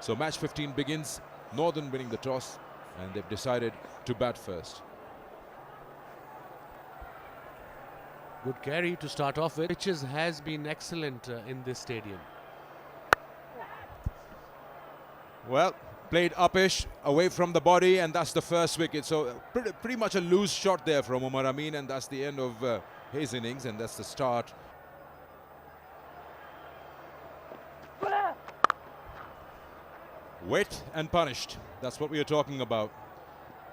So match 15 begins, Northern winning the toss, and they've decided to bat first. Good carry to start off with. Pitches has been excellent in this stadium. Well, played uppish, away from the body, and that's the first wicket. So pretty much a loose shot there from Umar Amin, and that's the end of his innings, and that's the start. Wet and punished. That's what we are talking about.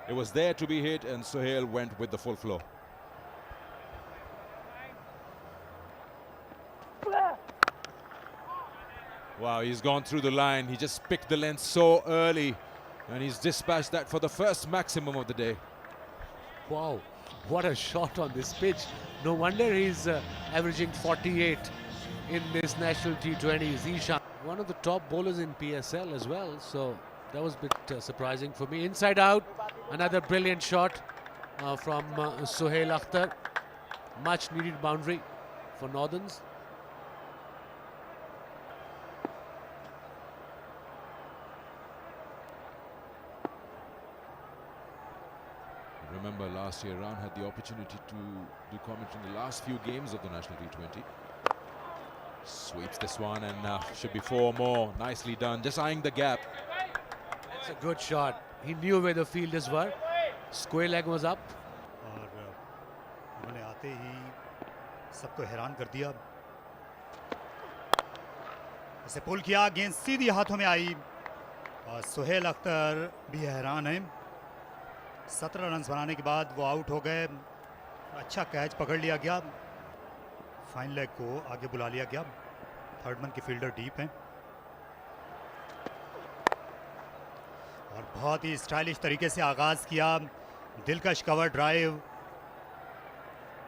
It was there to be hit, and Sohail went with the full flow. Wow, he's gone through the line. He just picked the length so early, and he's dispatched that for the first maximum of the day. Wow, what a shot on this pitch. No wonder he's averaging 48 in this national T20. Zishan, one of the top bowlers in PSL as well, so that was a bit surprising for me. Inside out, another brilliant shot from Sohail Akhtar. Much needed boundary for Northerns. Remember last year, Ran had the opportunity to do commentary in the last few games of the National T20. Sweeps this one, and should be 4 more. Nicely done, just eyeing the gap. That's a good shot. He knew where the fielders were. Square leg was up. और उन्होंने आते ही सबको हैरान कर दिया. इसे पुल किया, गेंद सीधी हाथों में आई और सोहेल अख्तर भी हैरान हैं. 17 रन बनाने के बाद वो आउट हो गए. अच्छा कैच पकड़ लिया गया. फाइन लेग को आगे बुला लिया गया. थर्डमैन की फील्डर डीप हैं और बहुत ही स्टाइलिश तरीके से आगाज़ किया. दिलकश कवर ड्राइव.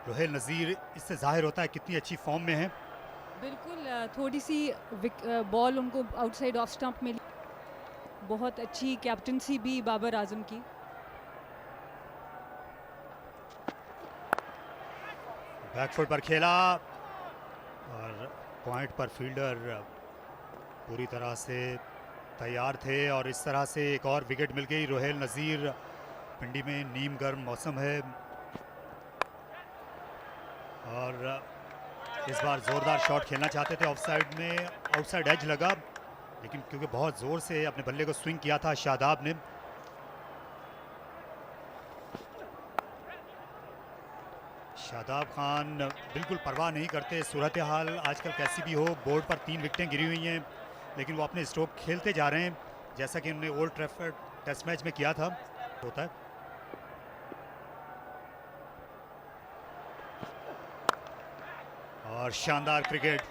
रोहेल नज़ीर, इससे जाहिर होता है कितनी अच्छी फॉर्म में है. बिल्कुल, थोड़ी सी बॉल उनको आउटसाइड ऑफ स्टंप में. बहुत अच्छी कैप्टनसी भी बाबर आजम की. बैकफुट पर खेला और पॉइंट पर फील्डर पूरी तरह से तैयार थे और इस तरह से एक और विकेट मिल गई. रोहेल नज़ीर, पिंडी में नीम गर्म मौसम है और इस बार ज़ोरदार शॉट खेलना चाहते थे. ऑफ साइड में आउटसाइड एज लगा, लेकिन क्योंकि बहुत ज़ोर से अपने बल्ले को स्विंग किया था शादाब ने. शादाब खान बिल्कुल परवाह नहीं करते. सूरत हाल आजकल कैसी भी हो, बोर्ड पर 3 विकेटें गिरी हुई हैं, लेकिन वो अपने स्ट्रोक खेलते जा रहे हैं जैसा कि उन्होंने ओल्ड ट्रैफर्ड टेस्ट मैच में किया था. होता है. और शानदार क्रिकेट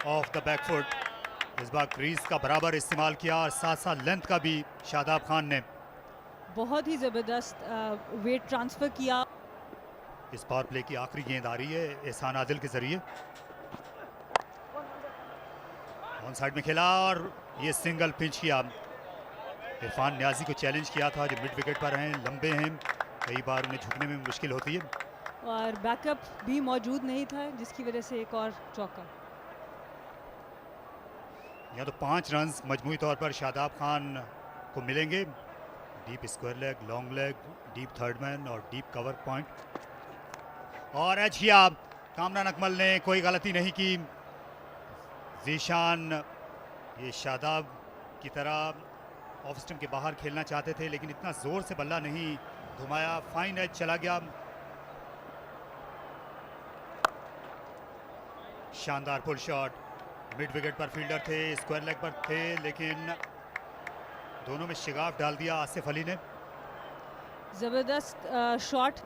ऑफ द बैकफुट. इस बार क्रीज का बराबर इस्तेमाल किया और साथ साथ लेंथ का भी शादाब खान ने. बहुत ही ज़बरदस्त वेट ट्रांसफ़र किया. इस पावर प्ले की आखिरी गेंद आ रही है एहसान आदिल के जरिए. ऑन साइड में खेला और ये सिंगल पिंच किया. इरफान न्याजी को चैलेंज किया था, जो मिड विकेट पर हैं, लंबे हैं, कई बार उन्हें झुकने में मुश्किल होती है. और बैकअप भी मौजूद नहीं था, जिसकी वजह से एक और चौका. यहाँ तो 5 रन मजमूई तौर पर शादाब खान को मिलेंगे. Deep square leg, long leg, deep third man और डीप कवर पॉइंट. और एच किया. कामरान अकमल ने कोई गलती नहीं की. जीशान ये शादाब की तरह ऑफ स्टंप के बाहर खेलना चाहते थे, लेकिन इतना ज़ोर से बल्ला नहीं घुमाया. फाइन एज चला गया. शानदार पुल शॉट. मिड विकेट पर फील्डर थे, स्क्वायर लेग पर थे, लेकिन दोनों में शिगाफ डाल दिया आसिफ अली ने. ज़बरदस्त shot.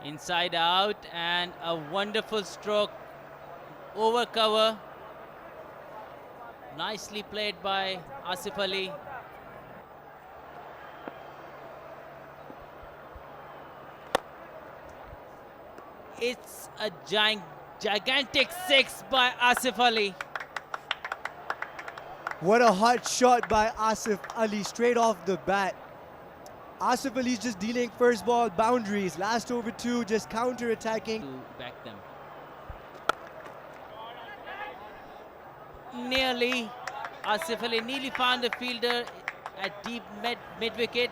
Inside out and a wonderful stroke over cover. Nicely played by Asif Ali. It's a gigantic 6 by Asif Ali. What a hot shot by Asif Ali straight off the bat. Asif Ali's just dealing first ball boundaries, last over 2, just counter-attacking. To back them. nearly. Asif Ali nearly found the fielder at deep mid wicket.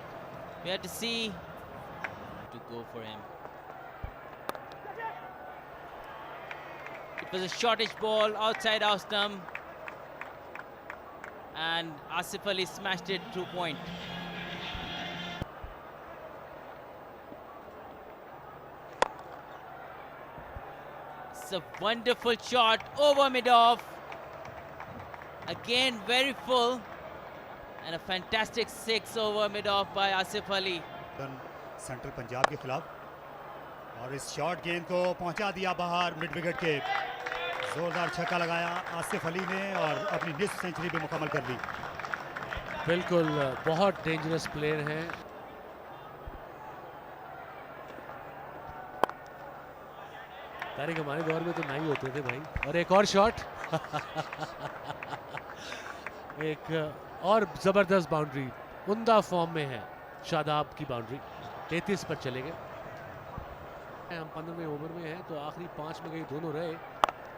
We had to see to go for him. It was a shortish ball outside our stump, and Asif Ali smashed it through point. It's a wonderful shot over mid-off. Again, very full, and a fantastic 6 over mid-off by Asif Ali. Central Punjab के खिलाफ और इस short गेंद को पहुंचा दिया बाहर mid wicket के। जोरदार छक्का लगाया आसिफ अली ने और अपनी निस्फ सेंचुरी भी मुकम्मल कर ली। बिल्कुल बहुत डेंजरस प्लेयर हैं। तारिक हमारे दौर में तो नहीं होते थे भाई। और एक और शॉट एक और जबरदस्त बाउंड्री, उम्दा फॉर्म में है शादाब की बाउंड्री, 33 पर चले गए। हम 15वें ओवर में हैं तो आखिरी 5 में गई दोनों रहे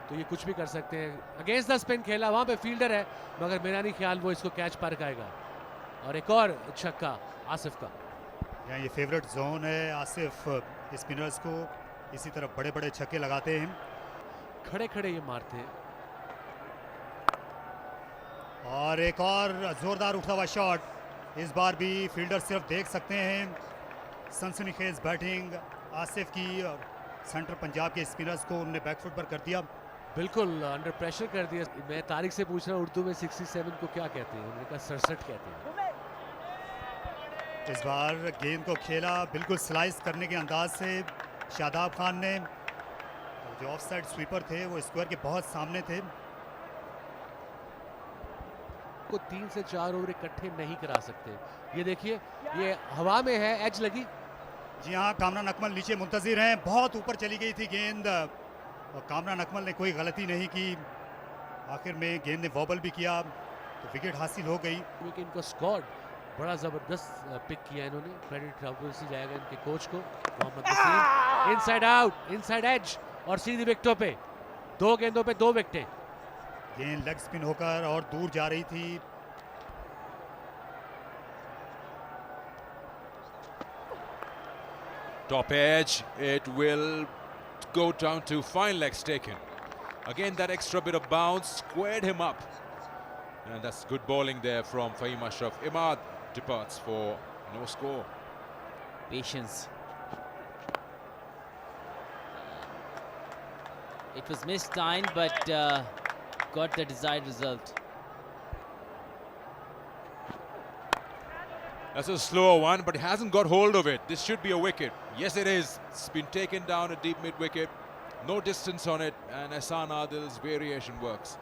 तो ये कुछ भी कर सकते हैं। अगेंस्ट द स्पिन खेला, वहां पे फील्डर है मगर मेरा नहीं ख्याल वो इसको कैच पार कराएगा। और एक और छक्का आसिफ का। यहाँ ये फेवरेट जोन है आसिफ स्पिनर्स को, इसी तरफ बड़े बड़े छक्के लगाते हैं, खड़े खड़े ये मारते हैं। और एक और जोरदार उठता हुआ शॉट, इस बार भी फील्डर सिर्फ देख सकते हैं। सनसनीखेज बैटिंग आसिफ की और सेंट्रल पंजाब के स्पिनर्स को उन्होंने बैकफुट पर कर दिया। बिल्कुल अंडर प्रेशर कर दिया। मैं तारिक से पूछ रहा हूँ उर्दू में 67 को क्या कहते हैं, उन्होंने कहा 67 कहते हैं। इस बार गेंद को खेला बिल्कुल स्लाइस करने के अंदाज से शादाब खान ने। जो ऑफ साइड स्वीपर थे वो स्क्वायर के बहुत सामने थे। को 3 से 4 ओवर इकट्ठे नहीं करा सकते। ये देखिए ये हवा में है, एज लगी। जी हाँ, कामरान अकमल नीचे मुंतजिर हैं। बहुत ऊपर चली गई थी गेंद और कामरान अकमल ने कोई गलती नहीं की। आखिर में गेंद ने वॉबल भी किया तो विकेट हासिल हो गई। लेकिन इनका स्क्वाड बड़ा जबरदस्त पिक किया इन्होंने। क्रेडिट ऑब्वियसली जाएगा इनके कोच को, Mohammad Naseem. Inside out, inside edge और सीधी विकेटों पे 2 गेंदों पे 2 विकेटें। गेंद लेग स्पिन होकर और दूर जा रही थी। Top edge, it will go down to fine legs taken. Again, that extra bit of bounce squared him up. And that's good bowling there from Fahim Ashraf. Imad departs for no score. Patience. It was mistimed, but got the desired result. That's a slower one, but he hasn't got hold of it. This should be a wicket. Yes, it is. It's been taken down a deep mid-wicket. No distance on it, and Ehsan Adil's variation works.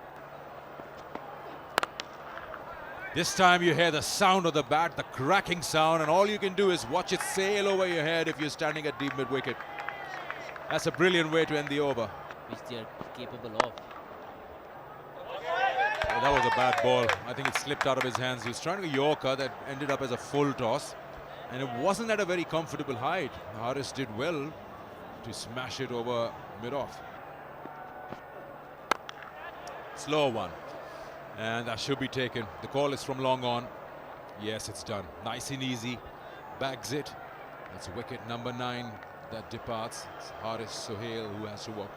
This time you hear the sound of the bat, the cracking sound, and all you can do is watch it sail over your head if you're standing at deep mid-wicket. That's a brilliant way to end the over. Which they are capable of. Yeah, that was a bad ball. I think it slipped out of his hands. He was trying to Yorker that ended up as a full toss, and it wasn't at a very comfortable height. Haris did well to smash it over mid-off. Slow one, and that should be taken. The call is from long on. Yes, it's done. Nice and easy. Bags it. That's wicket number 9 that departs. It's Haris Sohail who has to walk back.